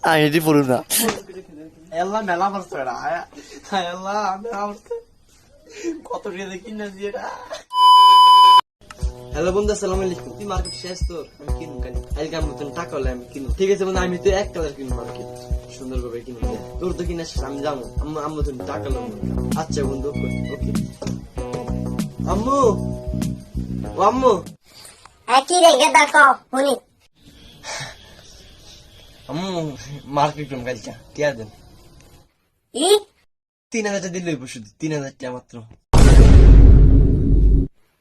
আমি এটি পড়ুন না। আল্লাহ মেলা মারছে এটা, আল্লাহ মেলা মারছে, কত টাকা দেখি না দিয়ে এটা। হ্যালো বন্ধু, আসসালামু আলাইকুম। তুই মার্কেট শেষ তোর? আমি কিনুন কালি আজকে আমার মতন টাকা হলে আমি কিনুন। ঠিক আছে বন্ধু, আমি তো এক কালার কিনুন মার্কেট সুন্দর করে কিনুন। তোর তো কিনা শেষ, আমি যাবো আম্মু তুমি টাকা লো। আচ্ছা বন্ধু, ওকে। আম্মু, ও আম্মু। কি রে গেদা কও শুনি। আম্মু মার্কেট করুন কালকে, টিয়া দেন। কি 3000 দিলে শুধু 3000 টাকা মাত্র।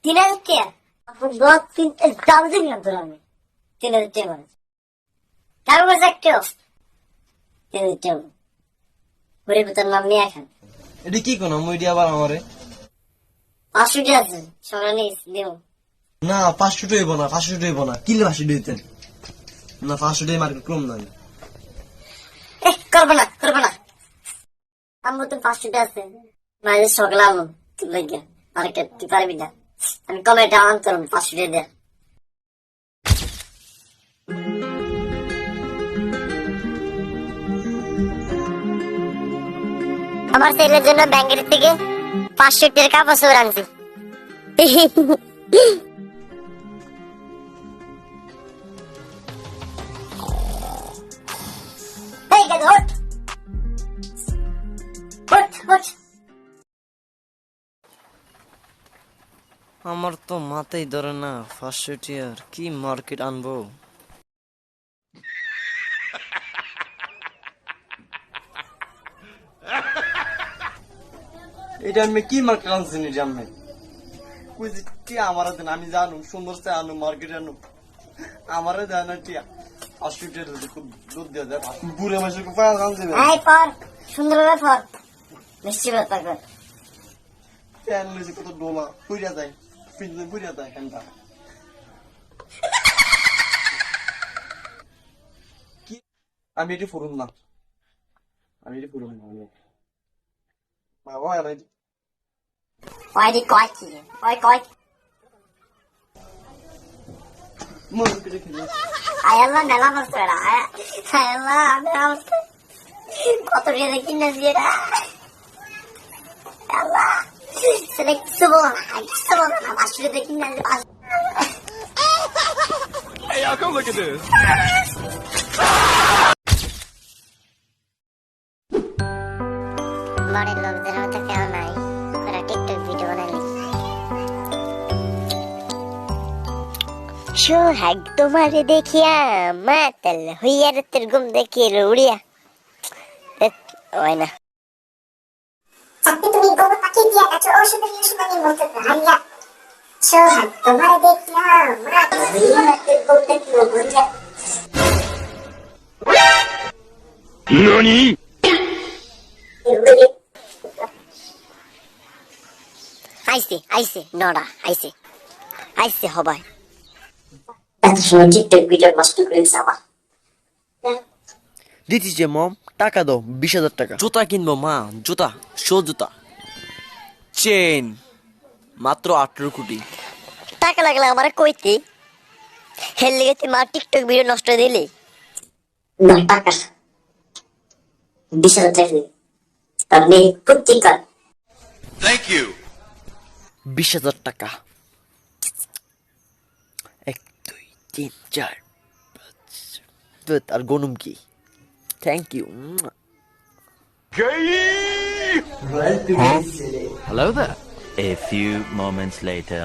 3000 টাকা? আপনি দশ তিন দাম দিন না তোর, আমি 3000 টাকা মানে তারপর একটু 3000 টাকা ঘুরে ভিতর নাম নিয়ে খান। এটা কি কোন আম্মু? এটি আবার আমারে 500 টাকা আছে সকালে নিয়ে দেব না। 500 টাকা হইব না, 500 টাকা হইব না। কিলো 500 দিতেন না, 500 টাকা মার্কেট কম না। করবো না আম্মু তো 500 টাকা আছে মাঝে সকালে আনো তুই লাগিয়া আরেকটা তুই পারবি না। আমি কমে এটা আনতে 500 টাকা দেয়। আমার ছেলের জন্য ব্যাংকের থেকে 500 টাকার কাপড় চোপড় আনছি। আমার তো মাথায় ধরে না, 500 টাকার কি মার্কেট আনবো। এটা আমি কি মার্কেট আনছি নি জানবে কই যে টিয়া আমার দেন, আমি জানো সুন্দর চা আনো মার্কেটে আনো আমারে দেয় না টিয়া। 500 টাকা খুব দুধ দিয়ে দেয়, বুড়ে মাসে কোথায় আনছে এই পর সুন্দরভাবে পর মিষ্টি ব্যাপার কর। প্যান লইছে কত ডোলা পুইরা যায়, পিছনে পুইরা যায় এখানটা। কি আমি এটি ফুরুন না, আমি এটি ফুরুন না। বাবা আর ওই কয় কি ওই কয় মন করে খেলে আয়াল্লাহ মেলা মারছে এরা, আয়াল্লাহ মেলা মারছে, কত টাকা দেখি না দিয়ে এরা। আল্লাহ সেটা কিছু বলো না, কিছু বলো না, 500 টাকা দেখি না। Hey, y'all, come look at this. বাড়ির লোকদের হয়তো কেউ নাই, ওরা টিকটক ভিডিও বানালি। সোহাগ তোমারে দেখিয়া মাতাল হইয়া রাতের ঘুম দেখিয়ে উড়িয়া হয় না। চাকরি তুমি গোবর পাখি দিয়া গেছো, ওষুধের ওষুধের মতো হারিয়া। সোহাগ তোমারে দেখলাম রাত হইয়া রাতের ঘুম দেখিয়ে উড়িয়া। NANI? আইসে নড়া আইসে হবাই। এত সময় টিকটক ভিডিও নষ্ট করে দিছে আমার। দিচ্ছি যে মম, টাকা দাও 20,000 টাকা। জুতা কিনবো মা, জুতা জুতা। চেন মাত্র 18 কোটি। টাকা লাগলে আমার কইতে হেল লেগে তুই মা টিকটক ভিডিও নষ্ট দিলি না টাকা 20,000 টাকা দিই আপনি কুত্তি কর। Thank you. 20,000 টাকা। 1 2 3 4 5 আর গনুম কি। Thank you. Gay! Hello there. A few moments later.